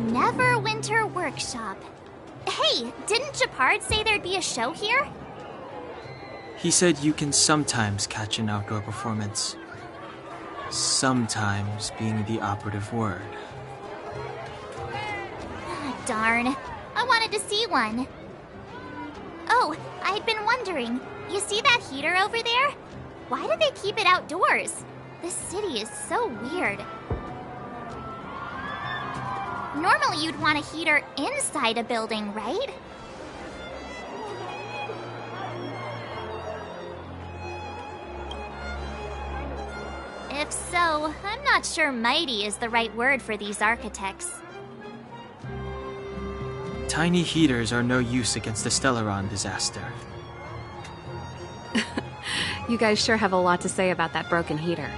Neverwinter Workshop. Hey, didn't Japard say there'd be a show here? He said you can sometimes catch an outdoor performance. Sometimes being the operative word. Darn. I wanted to see one. Oh, I'd been wondering. You see that heater over there? Why do they keep it outdoors? This city is so weird. Normally you'd want a heater inside a building, right? If so, I'm not sure mighty is the right word for these architects. Tiny heaters are no use against the Stellaron disaster. You guys sure have a lot to say about that broken heater.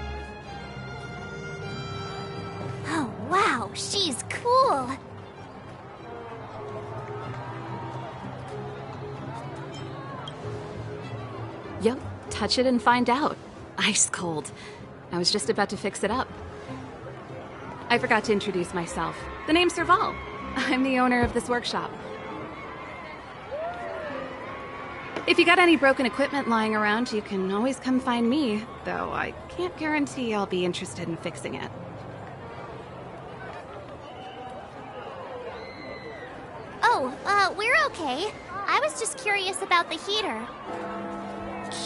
Oh, wow, she's cool. Yep, touch it and find out. Ice cold. I was just about to fix it up. I forgot to introduce myself. The name's Serval. I'm the owner of this workshop. If you got any broken equipment lying around, you can always come find me, though I can't guarantee I'll be interested in fixing it. Oh, we're okay. I was just curious about the heater.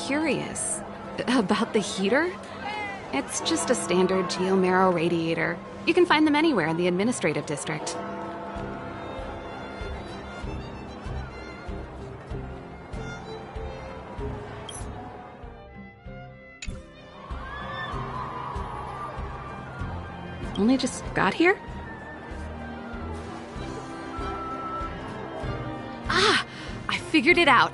Curious? About the heater? It's just a standard geomarrow radiator. You can find them anywhere in the administrative district. Only just got here? Ah! I figured it out!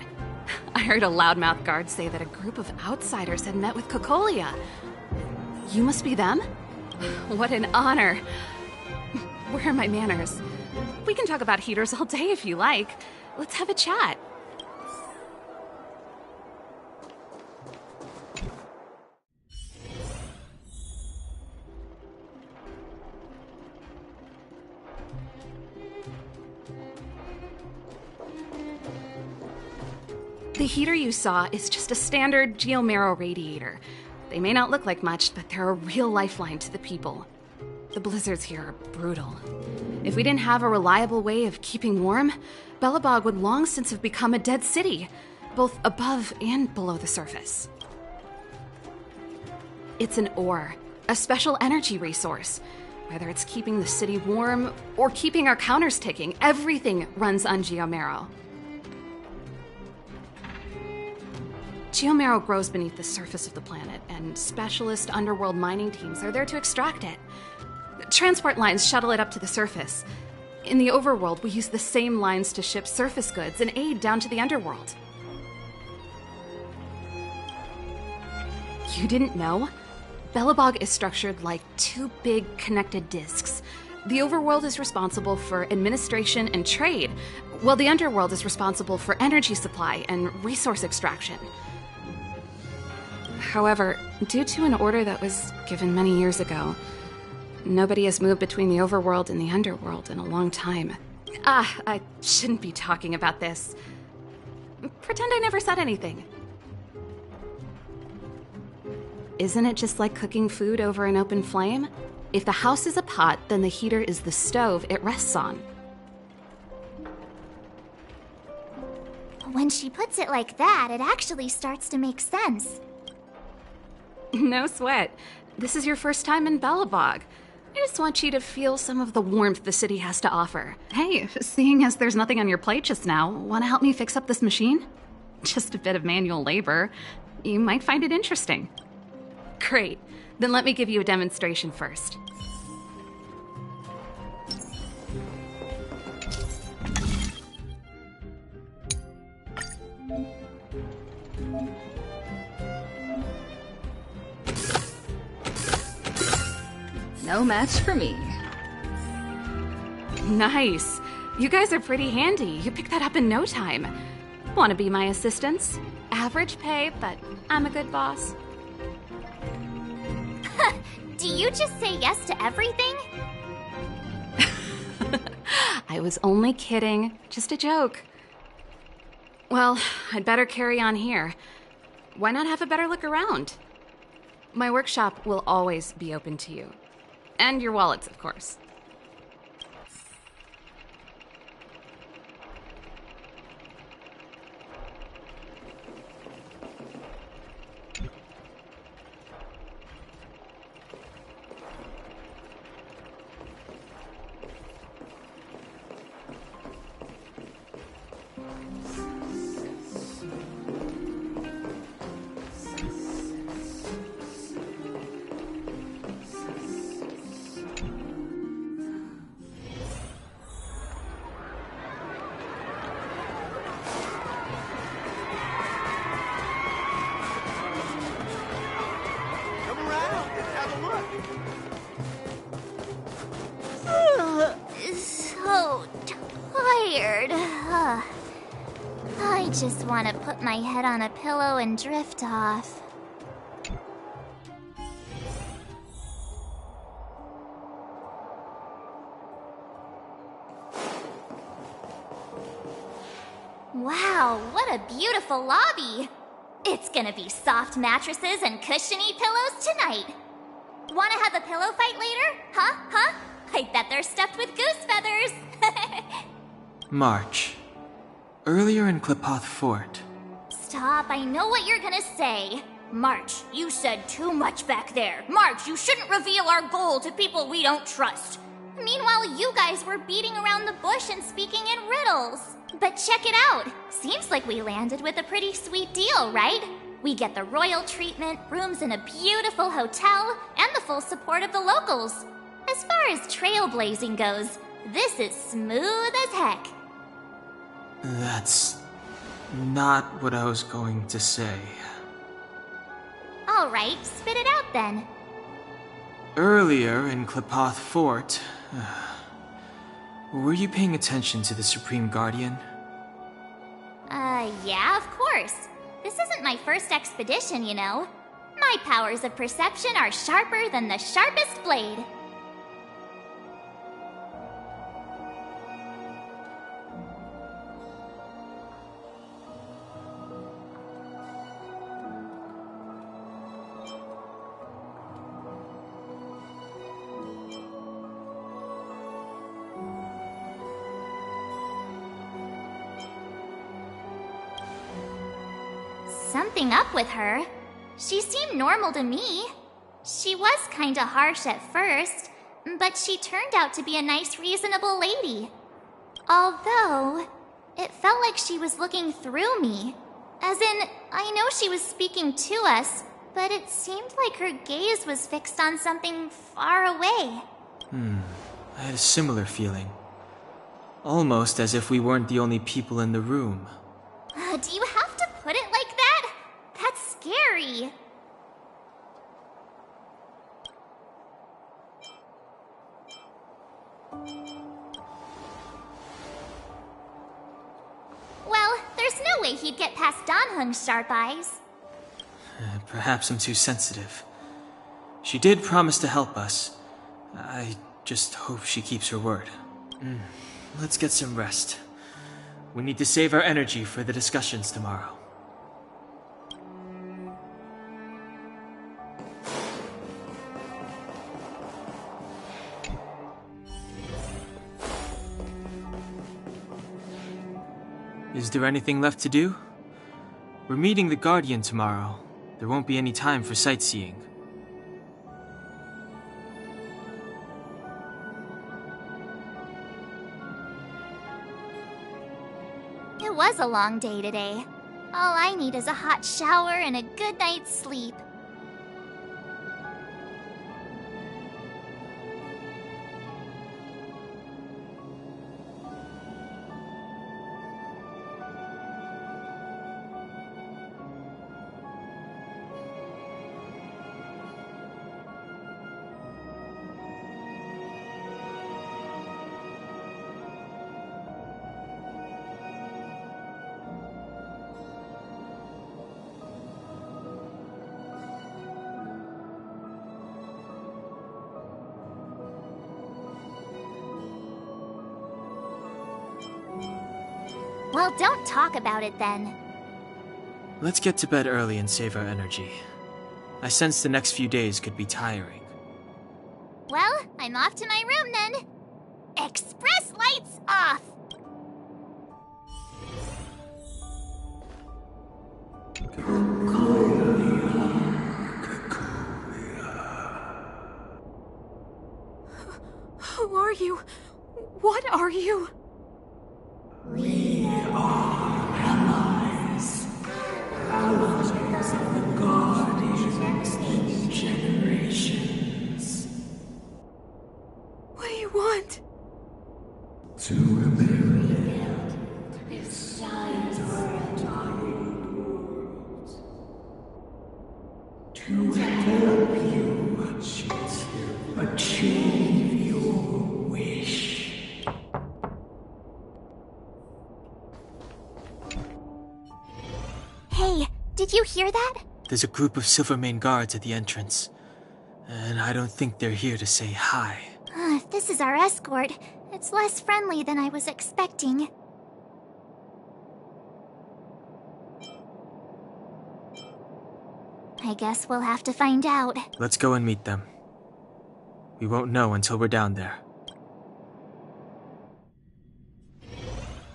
I heard a loudmouth guard say that a group of outsiders had met with Cocolia. You must be them? What an honor. Where are my manners? We can talk about heaters all day if you like. Let's have a chat. The heater you saw is just a standard geomarrow radiator. They may not look like much, but they're a real lifeline to the people. The blizzards here are brutal. If we didn't have a reliable way of keeping warm, Belobog would long since have become a dead city, both above and below the surface. It's an ore, a special energy resource. Whether it's keeping the city warm or keeping our counters ticking, everything runs on geomarrow. Geomarrow grows beneath the surface of the planet, and specialist underworld mining teams are there to extract it. Transport lines shuttle it up to the surface. In the overworld, we use the same lines to ship surface goods and aid down to the underworld. You didn't know? Belobog is structured like two big connected disks. The overworld is responsible for administration and trade, while the underworld is responsible for energy supply and resource extraction. However, due to an order that was given many years ago, nobody has moved between the overworld and the underworld in a long time. I shouldn't be talking about this. Pretend I never said anything. Isn't it just like cooking food over an open flame? If the house is a pot, then the heater is the stove it rests on. When she puts it like that, it actually starts to make sense. No sweat. This is your first time in Belobog. I just want you to feel some of the warmth the city has to offer. Hey, seeing as there's nothing on your plate just now, want to help me fix up this machine? Just a bit of manual labor. You might find it interesting. Great. Then let me give you a demonstration first. No match for me. Nice. You guys are pretty handy. You picked that up in no time. Want to be my assistants? Average pay, but I'm a good boss. Do you just say yes to everything? was only kidding. Just a joke. Well, I'd better carry on here. Why not have a better look around? My workshop will always be open to you. And your wallets, of course. So tired. I just want to put my head on a pillow and drift off. Wow, what a beautiful lobby! It's gonna be soft mattresses and cushiony pillows tonight. Wanna have a pillow fight later? Huh? I bet they're stuffed with goose feathers. March. Earlier in Klipoth Fort. Stop, I know what you're gonna say. March, you said too much back there. March, you shouldn't reveal our goal to people we don't trust. Meanwhile, you guys were beating around the bush and speaking in riddles. But check it out. Seems like we landed with a pretty sweet deal, right? We get the royal treatment, rooms in a beautiful hotel, and the full support of the locals. As far as trailblazing goes, this is smooth as heck. That's not what I was going to say. Alright, spit it out then. Earlier in Klipoth Fort, were you paying attention to the Supreme Guardian? Yeah, of course. This isn't my first expedition, you know. My powers of perception are sharper than the sharpest blade. Something up with her. She seemed normal to me. She was kinda harsh at first, but she turned out to be a nice, reasonable lady. Although, it felt like she was looking through me. As in, I know she was speaking to us, but it seemed like her gaze was fixed on something far away. I had a similar feeling. Almost as if we weren't the only people in the room. Do you have to put it like that? That's scary. Well, there's no way he'd get past Danhung's sharp eyes. Perhaps I'm too sensitive. She did promise to help us. I just hope she keeps her word. Let's get some rest. We need to save our energy for the discussions tomorrow. Is there anything left to do? We're meeting the Guardian tomorrow. There won't be any time for sightseeing. It was a long day today. All I need is a hot shower and a good night's sleep. Well, don't talk about it then. Let's get to bed early and save our energy. I sense the next few days could be tiring. Well, I'm off to my room then. Express lights off! Who are you? What are you? We are allies. Allies of the Guardians in generations. What do you want? To rebuild this giant world. To help you achieve your wish. Hey, did you hear that? There's a group of Silvermane guards at the entrance. And I don't think they're here to say hi. If this is our escort, it's less friendly than I was expecting. I guess we'll have to find out. Let's go and meet them. We won't know until we're down there.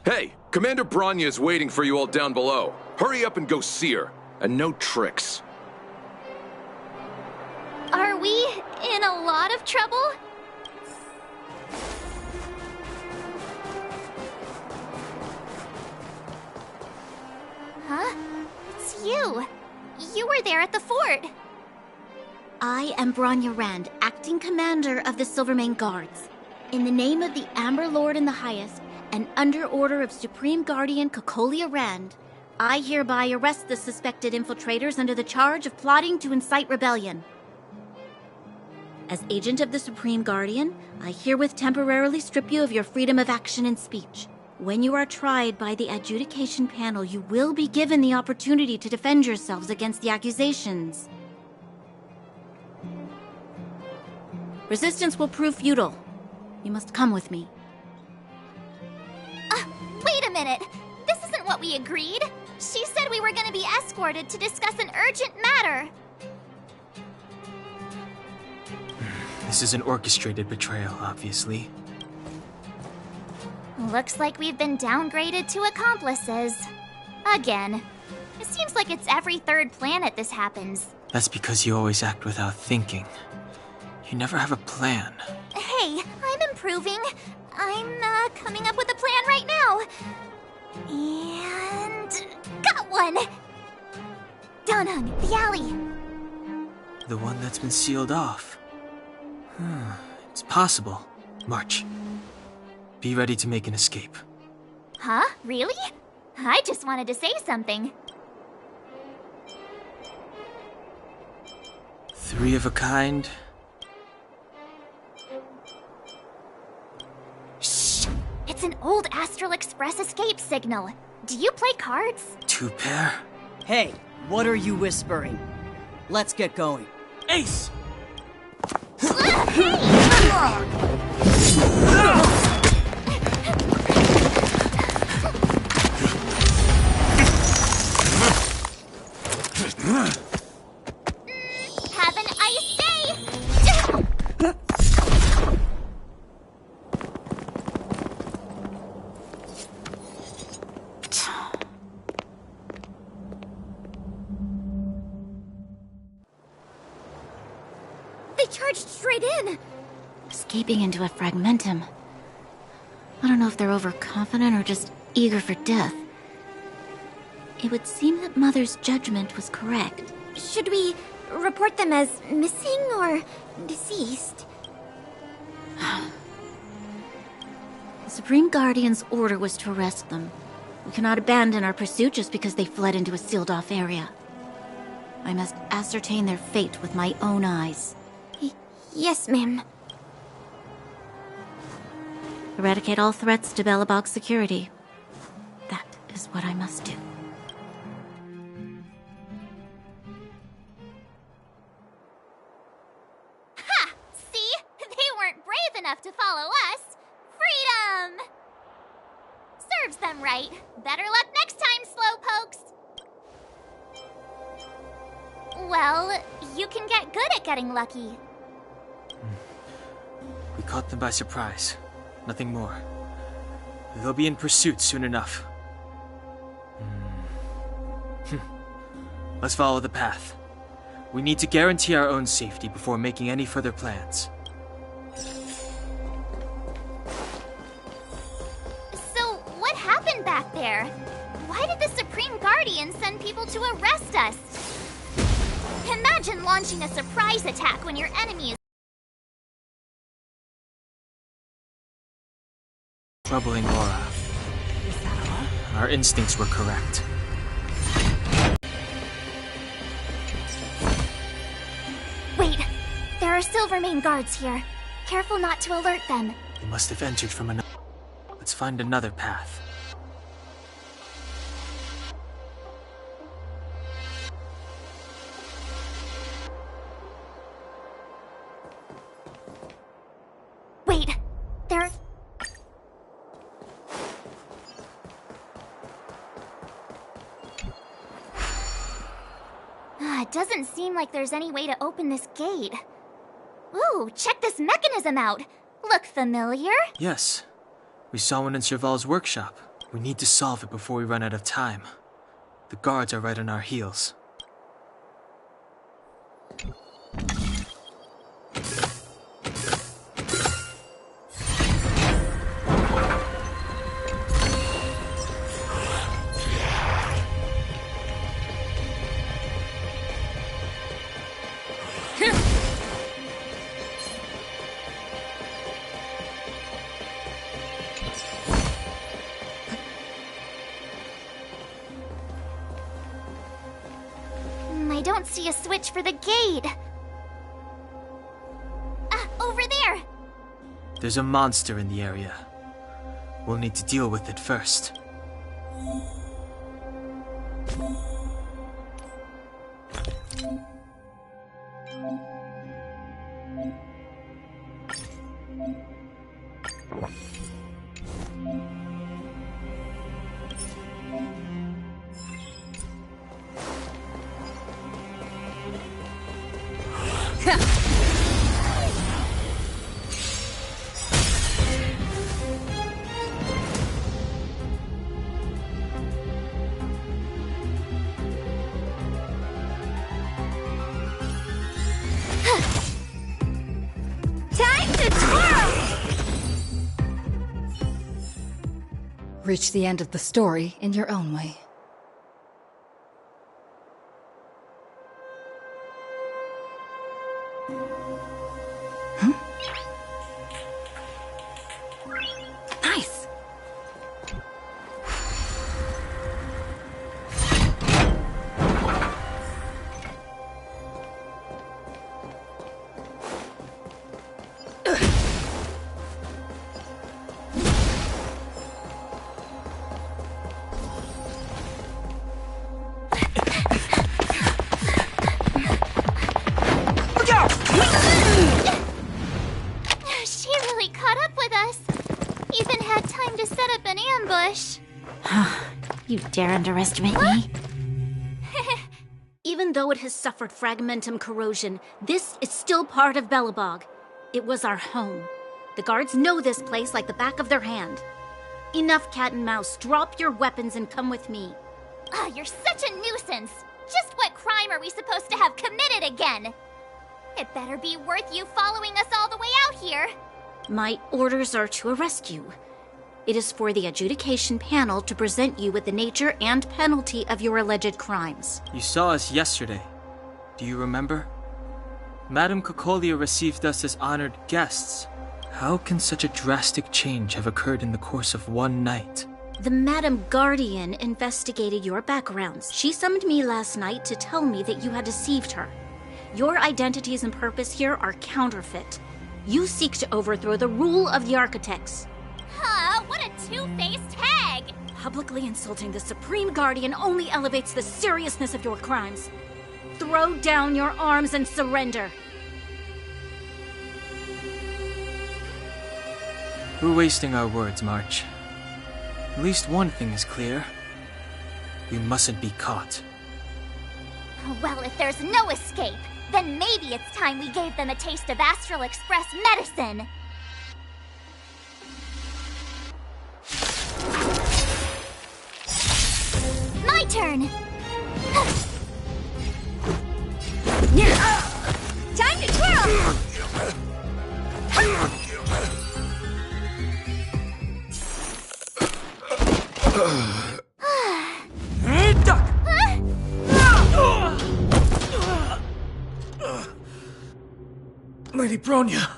Hey, Commander Bronya is waiting for you all down below. Hurry up and go see her. And no tricks. Are we in a lot of trouble? Huh? It's you. You were there at the fort. I am Bronya Rand, acting commander of the Silvermane Guards. In the name of the Amber Lord in the Highest, and under order of Supreme Guardian Cocolia Rand, I hereby arrest the suspected infiltrators under the charge of plotting to incite rebellion. As agent of the Supreme Guardian, I herewith temporarily strip you of your freedom of action and speech. When you are tried by the adjudication panel, you will be given the opportunity to defend yourselves against the accusations. Resistance will prove futile. You must come with me. Wait a minute. This isn't what we agreed. She said we were going to be escorted to discuss an urgent matter. This is an orchestrated betrayal, obviously. Looks like we've been downgraded to accomplices. Again. It seems like it's every third planet this happens. That's because you always act without thinking. You never have a plan. Hey, I'm improving. I'm coming up with a plan right now. And... got one! Donung, the alley. The one that's been sealed off. It's possible. March. Be ready to make an escape. Huh? Really? I just wanted to say something. 3 of a kind. Shh! It's an old Astral Express escape signal. Do you play cards? 2 pair. Hey, what are you whispering? Let's get going. Ace! Have an ice day! They charged straight in! Escaping into a fragmentum. I don't know if they're overconfident or just eager for death. It would seem that Mother's judgment was correct. Should we report them as missing or deceased? The Supreme Guardian's order was to arrest them. We cannot abandon our pursuit just because they fled into a sealed-off area. I must ascertain their fate with my own eyes. Yes, ma'am. Eradicate all threats to Belobog's security. That is what I must do. Ha! See? They weren't brave enough to follow us. Freedom! serves them right. Better luck next time, slowpokes. Well, you can get good at getting lucky. We caught them by surprise. Nothing more. They'll be in pursuit soon enough. Let's follow the path. We need to guarantee our own safety before making any further plans. So, what happened back there? Why did the Supreme Guardian send people to arrest us? Imagine launching a surprise attack when your enemy is Troubling aura. Our instincts were correct. Wait, there are Silvermane guards here. Careful not to alert them. They must have entered from another. Let's find another path. Wait, there... It doesn't seem like there's any way to open this gate. Ooh, check this mechanism out. Look familiar? Yes. We saw one in Serval's workshop. We need to solve it before we run out of time. The guards are right on our heels. I don't see a switch for the gate. Ah, over there! There's a monster in the area. We'll need to deal with it first. Time to twirl! Reach the end of the story in your own way. Nice! She really caught up with us. Even had time to set up an ambush. You dare underestimate me? Even though it has suffered fragmentum corrosion, this is still part of Belobog. It was our home. The guards know this place like the back of their hand. Enough cat and mouse. Drop your weapons and come with me. Ah, you're such a nuisance. Just what crime are we supposed to have committed again? It better be worth you following us all the way out here. My orders are to arrest you. It is for the adjudication panel to present you with the nature and penalty of your alleged crimes. You saw us yesterday. Do you remember? Madame Cocolia received us as honored guests. How can such a drastic change have occurred in the course of one night? The Madam Guardian investigated your backgrounds. She summoned me last night to tell me that you had deceived her. Your identities and purpose here are counterfeit. You seek to overthrow the rule of the Architects. Huh, what a two-faced hag! Publicly insulting the Supreme Guardian only elevates the seriousness of your crimes. Throw down your arms and surrender. We're wasting our words, March. At least one thing is clear. We mustn't be caught. Well, if there's no escape, then maybe it's time we gave them a taste of Astral Express medicine. My turn! Time to twirl! Duck! Lady Bronya!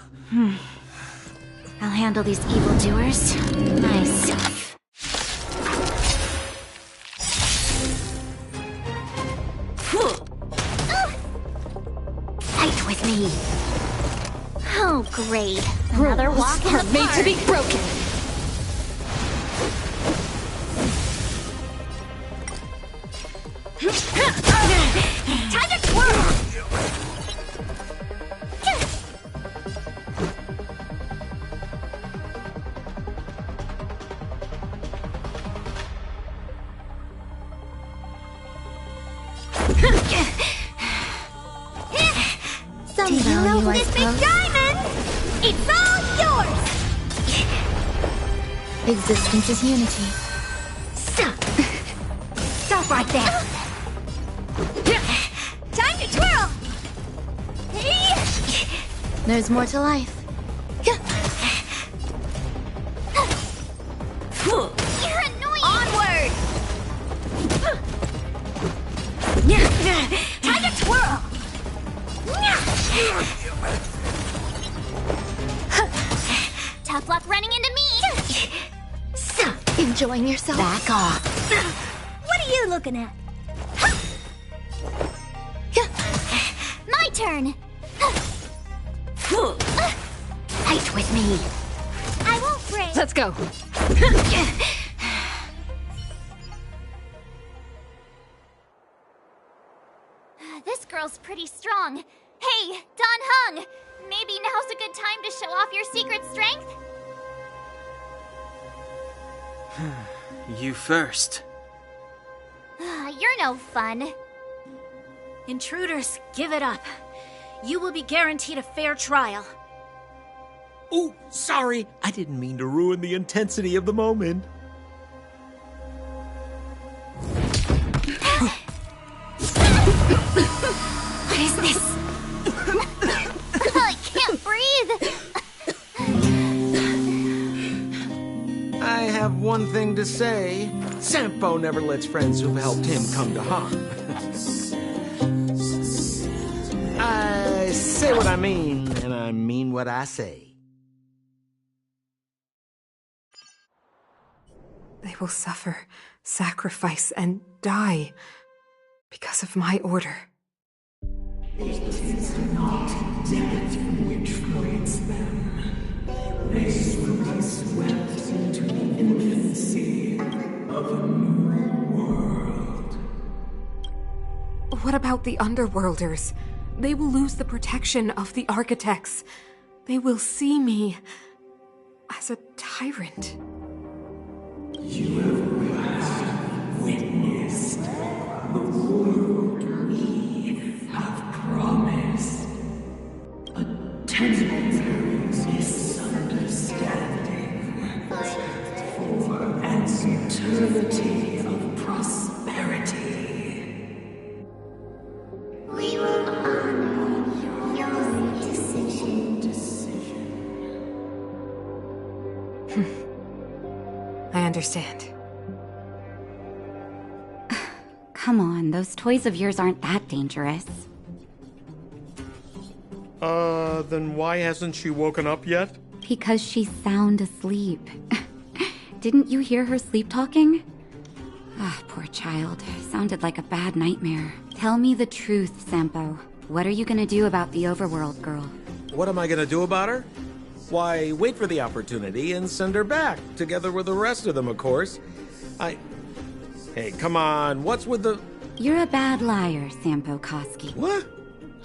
I'll handle these evildoers. Nice. Fight with me. Oh, great. Another walk in the are made park. to be broken. Time to twirl! Some Do you know value, who I this big suppose. diamond? It's all yours! Existence is unity. Stop right there. Time to twirl! There's more to life. You're annoying! Onward! Time to twirl! Tough luck running into me! Enjoying yourself? Back off. What are you looking at? My turn! Fight with me. I won't break. Let's go. This girl's pretty strong. Hey, Don Hung! Maybe now's a good time to show off your secret strength? You first. You're no fun. Intruders, give it up. You will be guaranteed a fair trial. Ooh, sorry. I didn't mean to ruin the intensity of the moment. What is this? I can't breathe! I have one thing to say. Sampo never lets friends who've helped him come to harm. I say what I mean, and I mean what I say. They will suffer, sacrifice, and die because of my order. It is not death which creates them. They will be swept into the infancy of a new world. What about the Underworlders? They will lose the protection of the Architects. They will see me as a tyrant. You have witnessed the world we have promised. A temporary misunderstanding for an eternity of prosperity. We will honor your decision. I understand. Come on, those toys of yours aren't that dangerous. Then why hasn't she woken up yet? Because she's sound asleep. Didn't you hear her sleep talking? Ah, poor child. Sounded like a bad nightmare. Tell me the truth, Sampo. What are you gonna do about the Overworld girl? What am I gonna do about her? Why, wait for the opportunity and send her back, together with the rest of them, of course. Hey, come on, what's with the... You're a bad liar, Sampo Koski. What?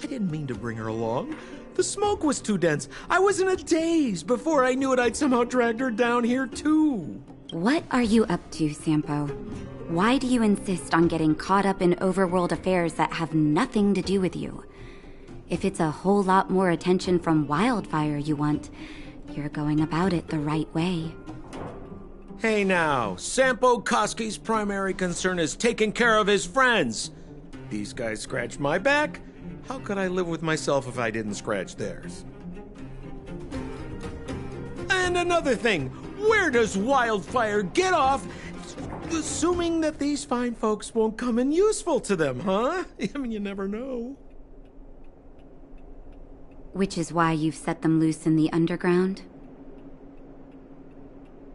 I didn't mean to bring her along. The smoke was too dense. I was in a daze. Before I knew it, I'd somehow dragged her down here, too. What are you up to, Sampo? Why do you insist on getting caught up in overworld affairs that have nothing to do with you? If it's a whole lot more attention from Wildfire you want, you're going about it the right way. Hey now, Sampo Koski's primary concern is taking care of his friends. These guys scratched my back. How could I live with myself if I didn't scratch theirs? And another thing, where does Wildfire get off assuming that these fine folks won't come in useful to them, huh? I mean, you never know. Which is why you've set them loose in the underground?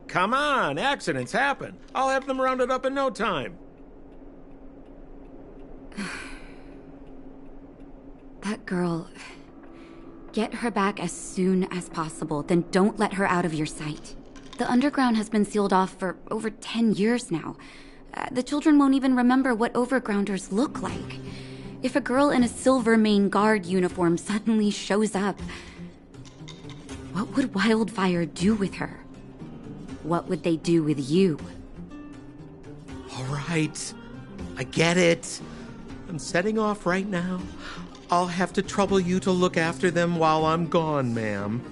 Come on, accidents happen. I'll have them rounded up in no time. That girl... Get her back as soon as possible, then don't let her out of your sight. The underground has been sealed off for over 10 years now. The children won't even remember what overgrounders look like. If a girl in a Silvermane Guard uniform suddenly shows up, what would Wildfire do with her? What would they do with you? All right, I get it. I'm setting off right now. I'll have to trouble you to look after them while I'm gone, ma'am.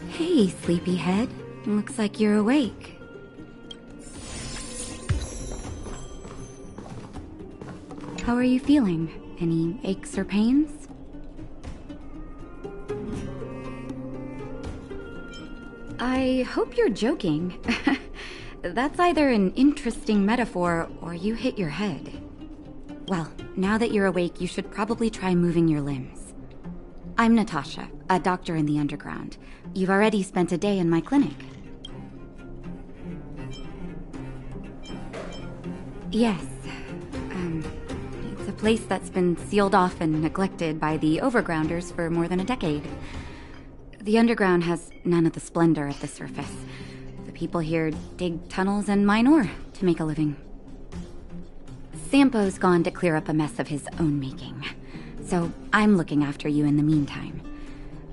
Hey, sleepyhead. Looks like you're awake. How are you feeling? Any aches or pains? I hope you're joking. That's either an interesting metaphor or you hit your head. Well, now that you're awake, you should probably try moving your limbs. I'm Natasha, a doctor in the underground. You've already spent a day in my clinic. Yes. It's a place that's been sealed off and neglected by the overgrounders for more than a decade. The underground has none of the splendor of the surface. The people here dig tunnels and mine ore to make a living. Sampo's gone to clear up a mess of his own making, so I'm looking after you in the meantime.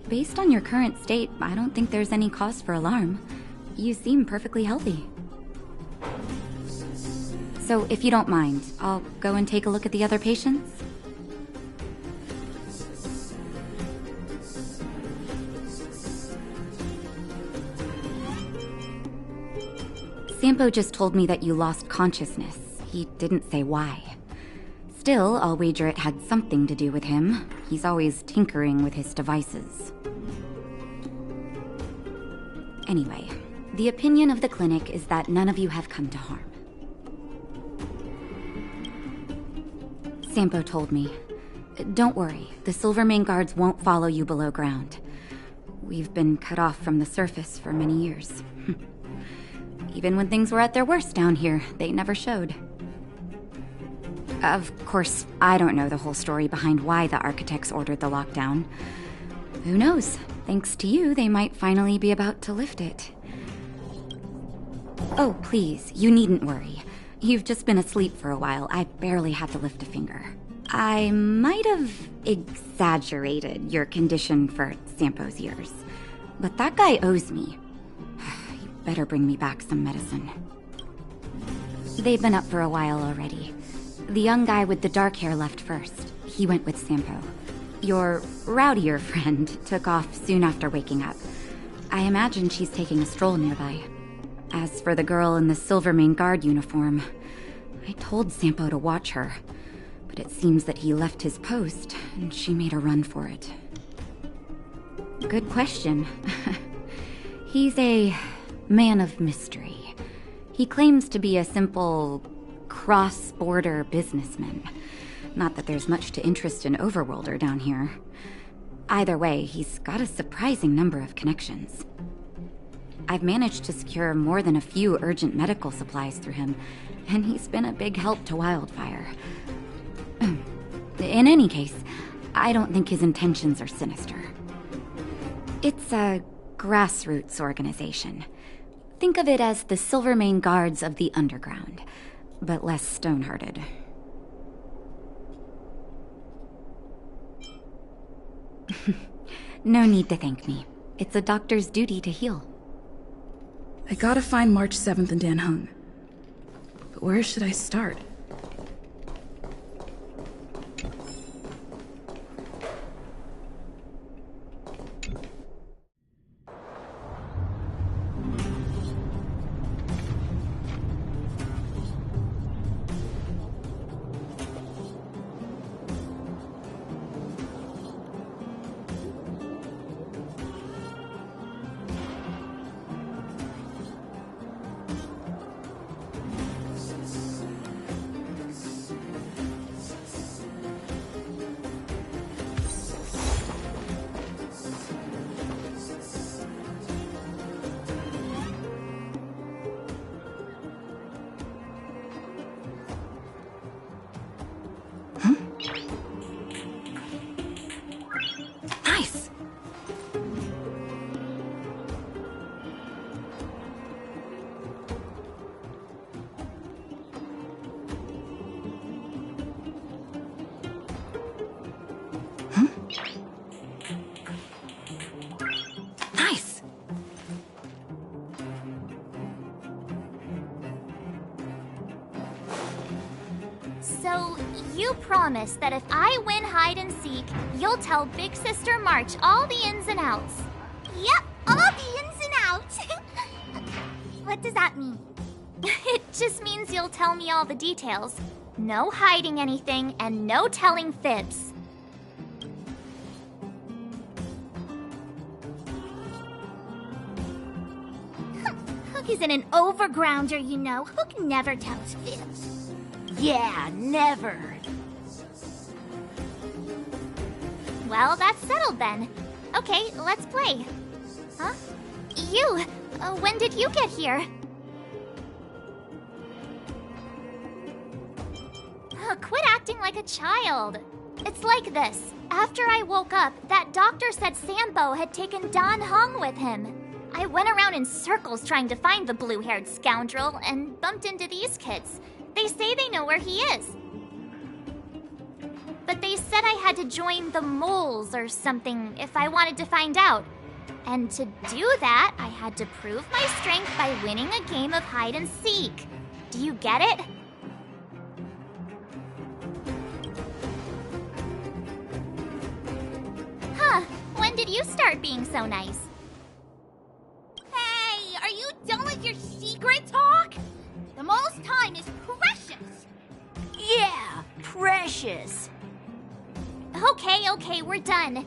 Based on your current state, I don't think there's any cause for alarm. You seem perfectly healthy. So if you don't mind, I'll go and take a look at the other patients. Sampo just told me that you lost consciousness. He didn't say why. Still, I'll wager it had something to do with him. He's always tinkering with his devices. Anyway, the opinion of the clinic is that none of you have come to harm. Sampo told me. Don't worry, the Silvermane Guards won't follow you below ground. We've been cut off from the surface for many years. Even when things were at their worst down here, they never showed. Of course, I don't know the whole story behind why the architects ordered the lockdown. Who knows? Thanks to you, they might finally be about to lift it. Oh, please, you needn't worry. You've just been asleep for a while. I barely had to lift a finger. I might have exaggerated your condition for Sampo's years, but that guy owes me. You better bring me back some medicine. They've been up for a while already. The young guy with the dark hair left first. He went with Sampo. Your rowdier friend took off soon after waking up. I imagine she's taking a stroll nearby. As for the girl in the Silvermane Guard uniform, I told Sampo to watch her, but it seems that he left his post, and she made a run for it. Good question. He's a man of mystery. He claims to be a simple cross-border businessman. Not that there's much to interest an overworlder down here. Either way, he's got a surprising number of connections. I've managed to secure more than a few urgent medical supplies through him, and he's been a big help to Wildfire. In any case, I don't think his intentions are sinister. It's a grassroots organization. Think of it as the Silvermane Guards of the Underground, but less stone-hearted. No need to thank me. It's a doctor's duty to heal. I gotta find March 7th and Dan Hung. But where should I start? Nice! Nice! So, you promise that if I win hide and seek, you'll tell Big Sister March all the ins and outs. Yep, all the ins and outs. What does that mean? It just means you'll tell me all the details. No hiding anything and no telling fibs. Hook isn't an overgrounder, you know. Hook never tells fibs. Yeah, never. Well, that's settled then. Okay, let's play. Huh? You! When did you get here? Quit acting like a child. It's like this. After I woke up, that doctor said Sampo had taken Dan Hung with him. I went around in circles trying to find the blue-haired scoundrel and bumped into these kids. They say they know where he is. But they said I had to join the moles or something if I wanted to find out. And to do that, I had to prove my strength by winning a game of hide and seek. Do you get it? Huh, when did you start being so nice? Hey, are you done with your secret talk? The mole's time is precious. Yeah, precious. Okay, we're done.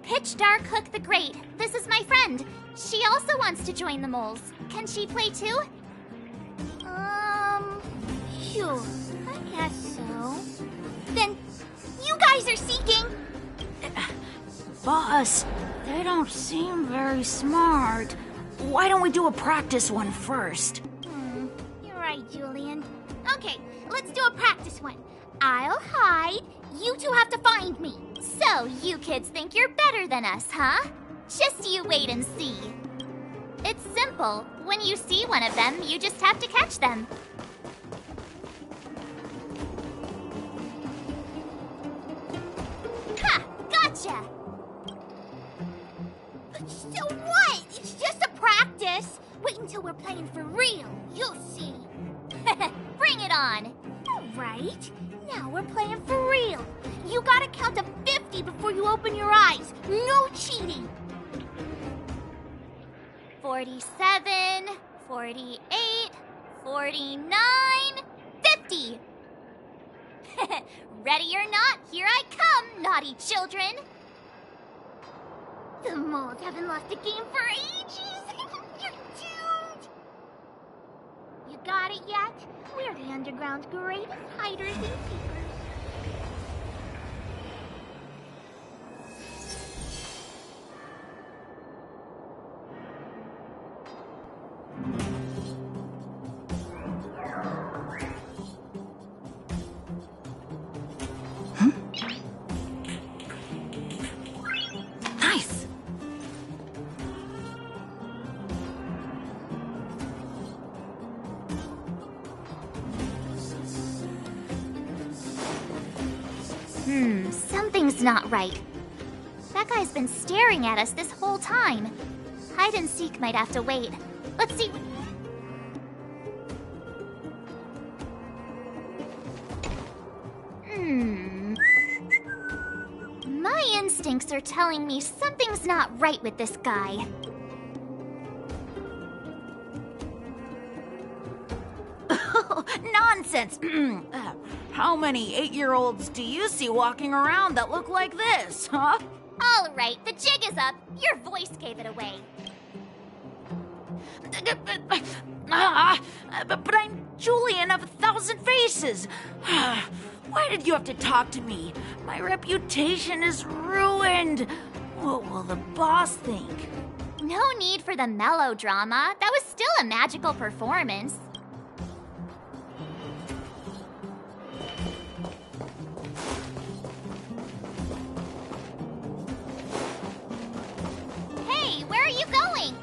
Pitch Dark Hook the Great. This is my friend. She also wants to join the moles. Can she play too? Sure, I guess so. Then, you guys are seeking. Boss, they don't seem very smart. Why don't we do a practice one first? You're right, Julian. Okay, let's do a practice one. I'll hide. You two have to find me. So, you kids think you're better than us, huh? Just you wait and see. It's simple. When you see one of them, you just have to catch them. Ha! Gotcha! So what? It's just a practice. Wait until we're playing for real. You'll see. Bring it on. All right. Now we're playing for real. You gotta count to 50 before you open your eyes. No cheating. 47, 48, 49, 50. Ready or not, here I come, naughty children. The moles haven't lost a game for ages. You're doomed. You got it yet? We're the underground's greatest hiders and seekers. Nice! Something's not right. That guy's been staring at us this whole time. Hide and seek might have to wait. Let's see. My instincts are telling me something's not right with this guy. Nonsense! How many 8-year-olds do you see walking around that look like this, huh? All right, the jig is up. Your voice gave it away. But I'm Julian of 1,000 Faces. Why did you have to talk to me? My reputation is ruined. What will the boss think? No need for the melodrama. That was still a magical performance. Hey, where are you going?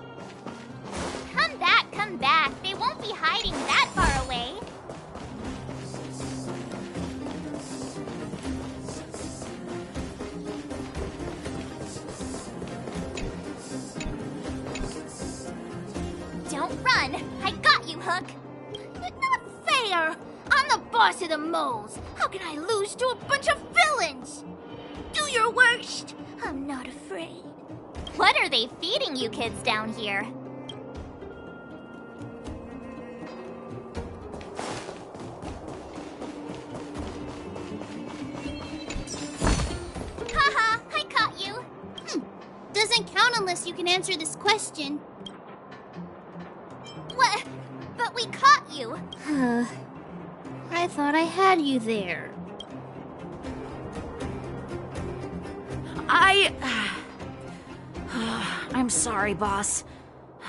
Come back, come back. They won't be hiding that far away. Don't run! I got you, Hook! Not fair! I'm the boss of the moles! How can I lose to a bunch of villains? Do your worst! I'm not afraid. What are they feeding you kids down here? Haha, I caught you! Doesn't count unless you can answer this question. What? But we caught you! I thought I had you there. I'm sorry, boss.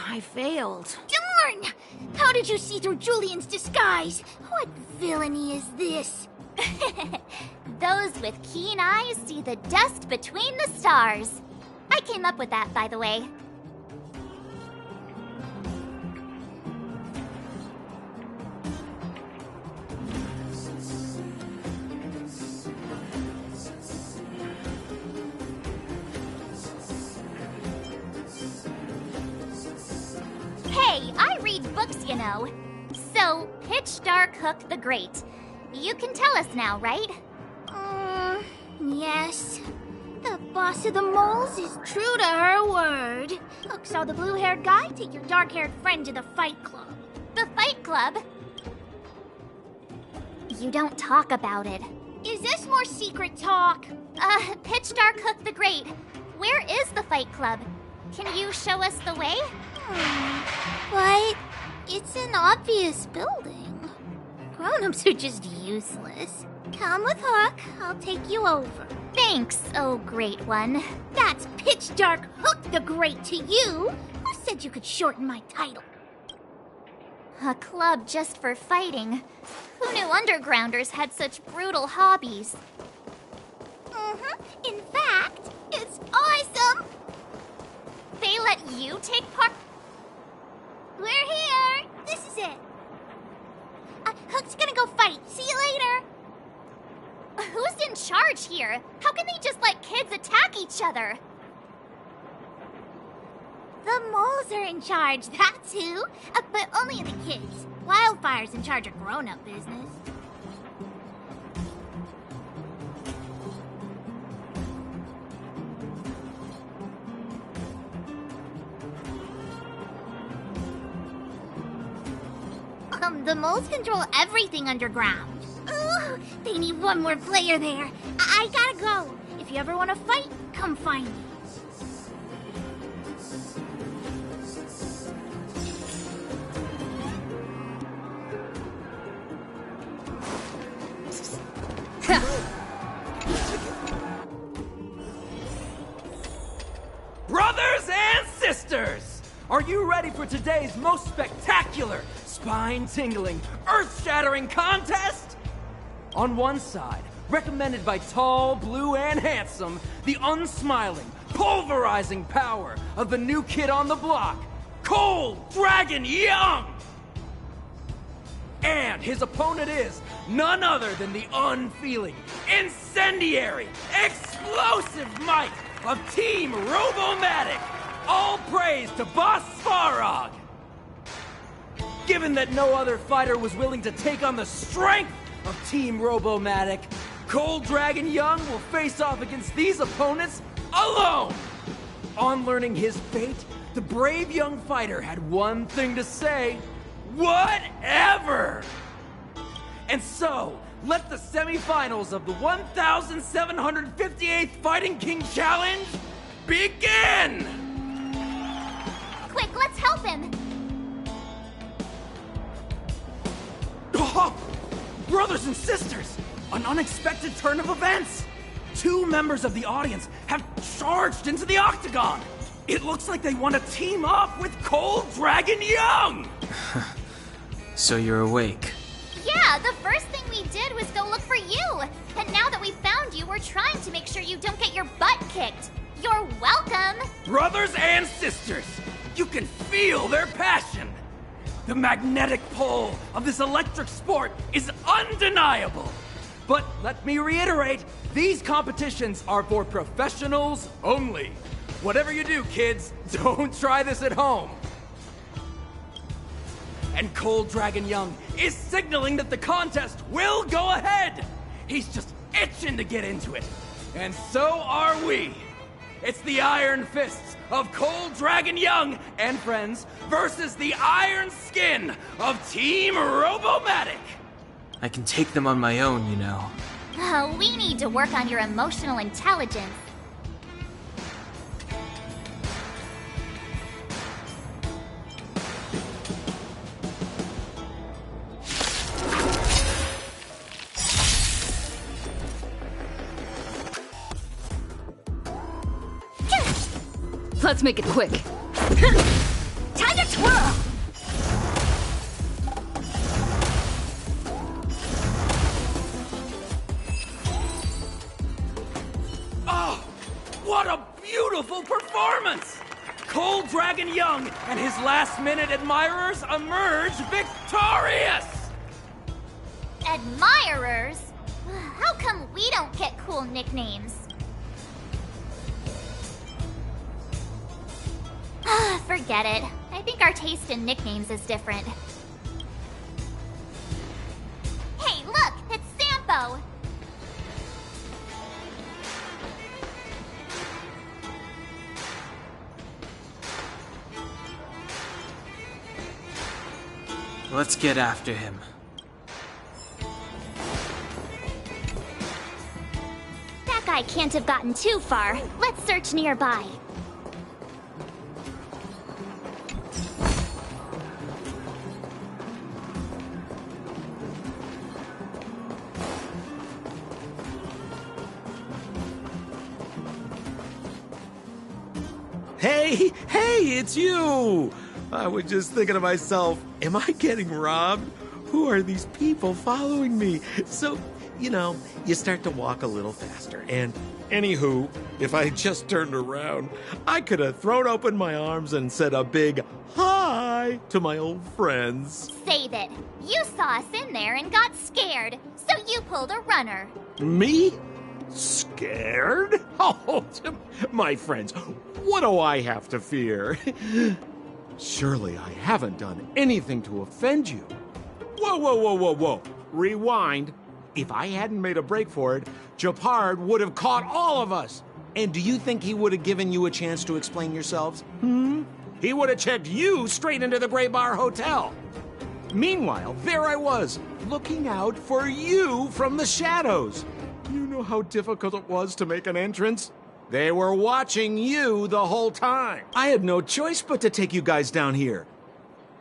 I failed. Darn! How did you see through Julian's disguise? What villainy is this? Those with keen eyes see the dust between the stars. I came up with that, by the way. Hey, I read books, you know. So, Pitch Dark Hook the Great. You can tell us now, right? Yes. The boss of the moles is true to her word. Hook saw the blue-haired guy take your dark-haired friend to the fight club. The Fight Club? You don't talk about it. Is this more secret talk? Pitch Dark Hook the Great. Where is the Fight Club? Can you show us the way? But it's an obvious building. Grown-ups are just useless. Come with Hook, I'll take you over. Thanks, oh great one. That's Pitch Dark Hook the Great to you. Who said you could shorten my title? A club just for fighting. Who knew undergrounders had such brutal hobbies? In fact, it's awesome. They let you take part? We're here. This is it. Hook's gonna go fight. See you later. Who's in charge here? How can they just let kids attack each other? The moles are in charge, that's who. But only the kids. Wildfire's in charge of grown-up business. The moles control everything underground. Ooh, they need one more player there. I gotta go. If you ever want to fight, come find me. Brothers and sisters, are you ready for today's most spectacular, spine-tingling, earth-shattering contest? On one side, recommended by tall, blue, and handsome, the unsmiling, pulverizing power of the new kid on the block, Cold Dragon Young! And his opponent is none other than the unfeeling, incendiary, explosive explosive might of Team Robomatic! All praise to Boss Svarog! Given that no other fighter was willing to take on the strength of Team Robomatic, Cold Dragon Young will face off against these opponents alone! On learning his fate, the brave young fighter had one thing to say: whatever! And so, let the semifinals of the 1,758th Fighting King Challenge begin! Quick, let's help him! Oh, brothers and sisters! An unexpected turn of events! 2 members of the audience have charged into the octagon! It looks like they want to team up with Cold Dragon Young! So you're awake. Yeah, the first thing we did was go look for you. And now that we found you, we're trying to make sure you don't get your butt kicked. You're welcome! Brothers and sisters, you can feel their passion! The magnetic pull of this electric sport is undeniable! But let me reiterate, these competitions are for professionals only. Whatever you do, kids, don't try this at home. And Cold Dragon Young is signaling that the contest will go ahead! He's just itching to get into it. And so are we! It's the Iron Fists of Cold Dragon Young and friends versus the Iron Skin of Team Robomatic! I can take them on my own, you know. Oh, we need to work on your emotional intelligence. Let's make it quick. Time to twirl! Oh, what a beautiful performance! Cold Dragon Young and his last-minute admirers emerge victorious! Admirers? How come we don't get cool nicknames? Forget it. I think our taste in nicknames is different. Hey, look! It's Sampo! Let's get after him. That guy can't have gotten too far. Let's search nearby. Hey, it's you! I was just thinking to myself, am I getting robbed? Who are these people following me? So, you start to walk a little faster. And anywho, if I just turned around, I could have thrown open my arms and said a big hi to my old friends. Save it. You saw us in there and got scared, so you pulled a runner. Me? Scared? Oh, my friends, what do I have to fear? Surely I haven't done anything to offend you. Whoa. Rewind. If I hadn't made a break for it, Japard would have caught all of us. And do you think he would have given you a chance to explain yourselves? He would have checked you straight into the Gray Bar Hotel. Meanwhile, there I was, looking out for you from the shadows. You know how difficult it was to make an entrance? They were watching you the whole time. I had no choice but to take you guys down here.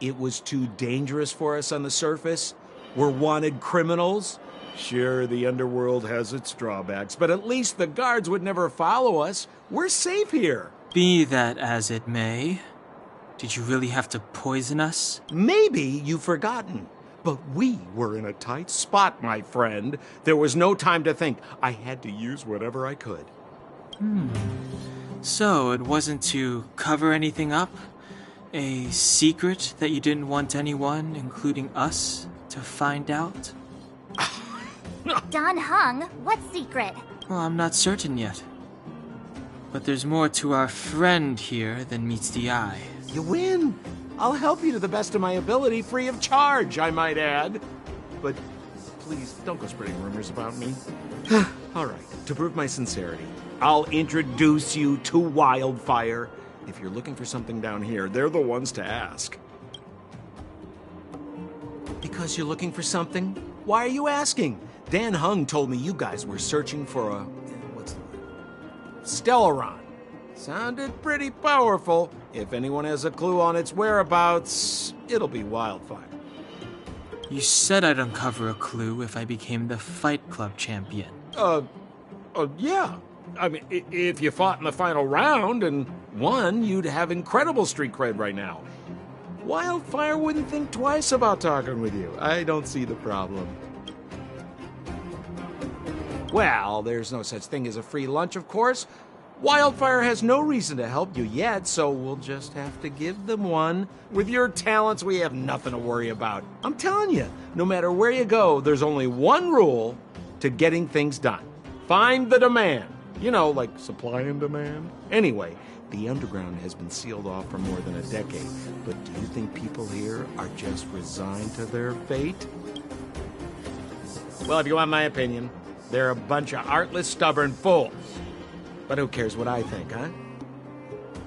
It was too dangerous for us on the surface. We're wanted criminals. Sure, the underworld has its drawbacks, but at least the guards would never follow us. We're safe here. Be that as it may, did you really have to poison us? Maybe you've forgotten. But we were in a tight spot, my friend. There was no time to think. I had to use whatever I could. So, it wasn't to cover anything up? A secret that you didn't want anyone, including us, to find out? Don Hung, what secret? Well, I'm not certain yet. But there's more to our friend here than meets the eye. You win. I'll help you to the best of my ability, free of charge, I might add. But please, don't go spreading rumors about me. All right, to prove my sincerity, I'll introduce you to Wildfire. If you're looking for something down here, they're the ones to ask. Because you're looking for something? Why are you asking? Dan Hung told me you guys were searching for a... what's the word? Stellaron. Sounded pretty powerful. If anyone has a clue on its whereabouts, it'll be Wildfire. You said I'd uncover a clue if I became the Fight Club champion. Yeah. I mean, if you fought in the final round and won, you'd have incredible street cred right now. Wildfire wouldn't think twice about talking with you. I don't see the problem. Well, there's no such thing as a free lunch, of course. Wildfire has no reason to help you yet, so we'll just have to give them one. With your talents, we have nothing to worry about. I'm telling you, no matter where you go, there's only one rule to getting things done. Find the demand. You know, like supply and demand. Anyway, the underground has been sealed off for more than a decade. But do you think people here are just resigned to their fate? Well, if you want my opinion, they're a bunch of artless, stubborn fools. But who cares what I think, huh?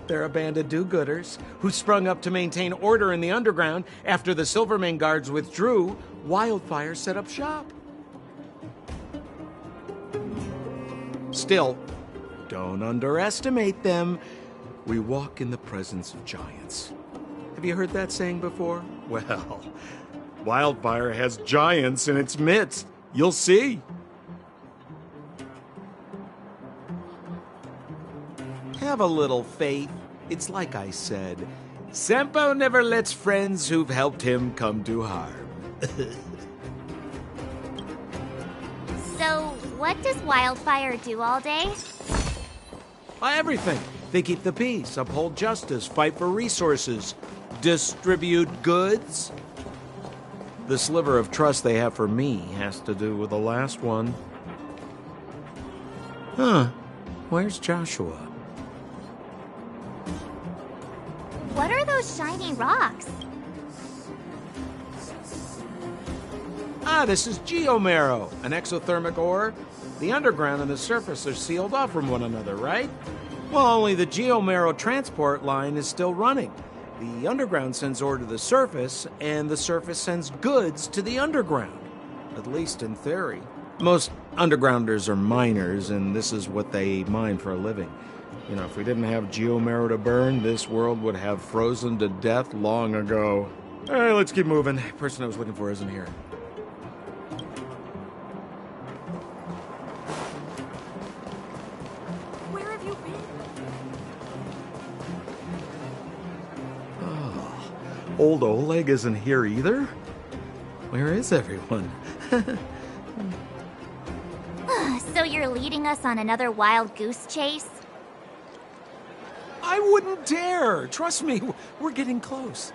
They're a band of do-gooders who sprung up to maintain order in the underground. After the Silvermane guards withdrew, Wildfire set up shop. Still, don't underestimate them. We walk in the presence of giants. Have you heard that saying before? Well, Wildfire has giants in its midst. You'll see. Have a little faith. It's like I said, Sampo never lets friends who've helped him come to harm. So, what does Wildfire do all day? Everything. They keep the peace, uphold justice, fight for resources, distribute goods. The sliver of trust they have for me has to do with the last one. Huh. Where's Joshua? What are those shiny rocks? This is geomarrow, an exothermic ore. The underground and the surface are sealed off from one another, right? Well, only the geomarrow transport line is still running. The underground sends ore to the surface, and the surface sends goods to the underground. At least in theory. Most undergrounders are miners, and this is what they mine for a living. You know, if we didn't have geomarrow to burn, this world would have frozen to death long ago. All right, let's keep moving. The person I was looking for isn't here. Where have you been? Oh, old Oleg isn't here either? Where is everyone? So you're leading us on another wild goose chase? I wouldn't dare. Trust me, we're getting close.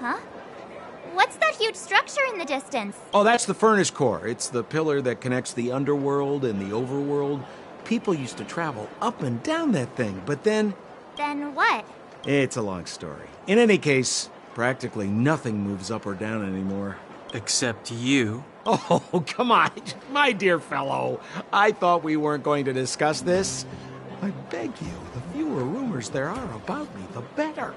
Huh? What's that huge structure in the distance? Oh, that's the furnace core. It's the pillar that connects the underworld and the overworld. People used to travel up and down that thing, but then... Then what? It's a long story. In any case, practically nothing moves up or down anymore. Except you. Oh, come on, my dear fellow. I thought we weren't going to discuss this. I beg you, the fewer rumors there are about me, the better.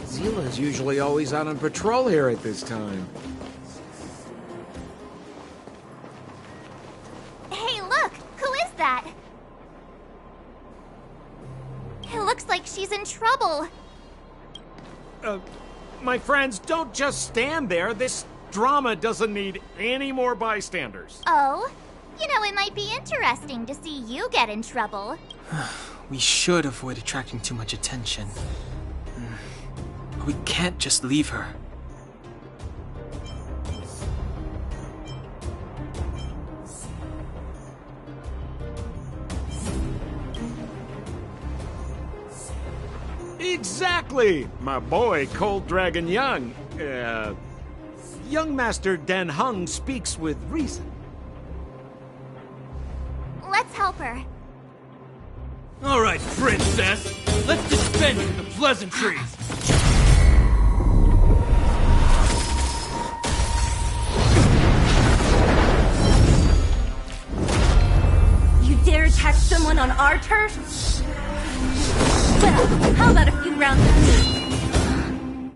Zila's usually always out on patrol here at this time. Hey, look! Who is that? It looks like she's in trouble. My friends, don't just stand there. This drama doesn't need any more bystanders. Oh? You know, it might be interesting to see you get in trouble. We should avoid attracting too much attention. But we can't just leave her. Exactly! My boy, Cold Dragon Young. Young Master Dan Heng speaks with reason. Let's help her. All right, princess. Let's dispense with the pleasantries. You dare attack someone on our turf? Well, how about a few rounds of me?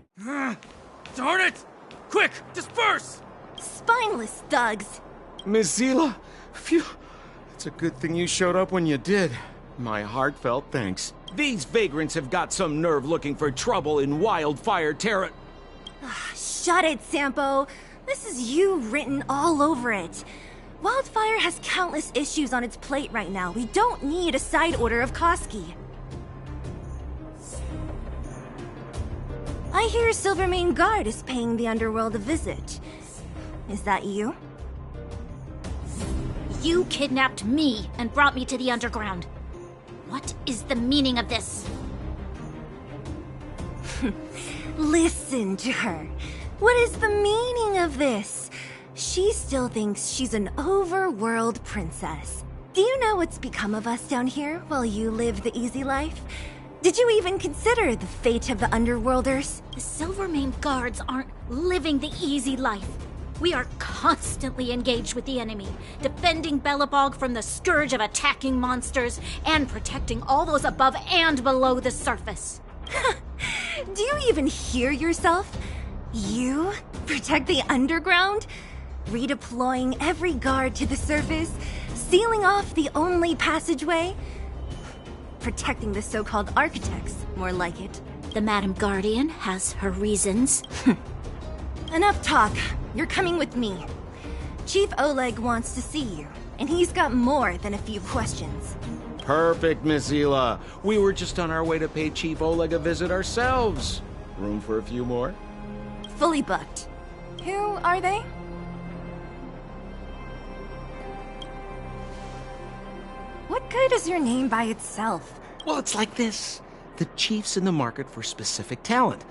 Darn it! Quick, disperse! Spineless thugs. Mizila, phew. It's a good thing you showed up when you did. My heartfelt thanks. These vagrants have got some nerve looking for trouble in Wildfire Terra. Shut it, Sampo. This is you written all over it. Wildfire has countless issues on its plate right now. We don't need a side order of Koski. I hear Silvermane Guard is paying the underworld a visit. Is that you? You kidnapped me and brought me to the underground. What is the meaning of this? Listen to her. What is the meaning of this? She still thinks she's an overworld princess. Do you know what's become of us down here while you live the easy life? Did you even consider the fate of the underworlders? The Silvermane Guards aren't living the easy life. We are constantly engaged with the enemy, defending Belobog from the scourge of attacking monsters and protecting all those above and below the surface. Do you even hear yourself? You protect the underground? Redeploying every guard to the surface? Sealing off the only passageway? Protecting the so-called architects, more like it. The Madam Guardian has her reasons. Enough talk. You're coming with me. Chief Oleg wants to see you, and he's got more than a few questions. Perfect, Mizila. We were just on our way to pay Chief Oleg a visit ourselves. Room for a few more? Fully booked. Who are they? What good is your name by itself? Well, it's like this. The chief's in the market for specific talent.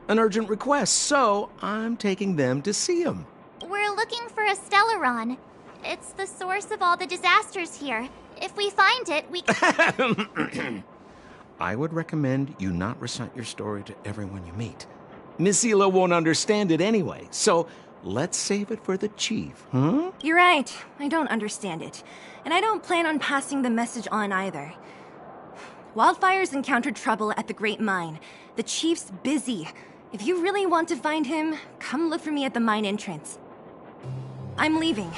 An urgent request, so I'm taking them to see him. We're looking for a Stellaron. It's the source of all the disasters here. If we find it, we can... I would recommend you not recite your story to everyone you meet. Mizila won't understand it anyway, so let's save it for the chief, huh? You're right. I don't understand it. And I don't plan on passing the message on either. Wildfire's encountered trouble at the Great Mine. The chief's busy. If you really want to find him, come look for me at the mine entrance. I'm leaving.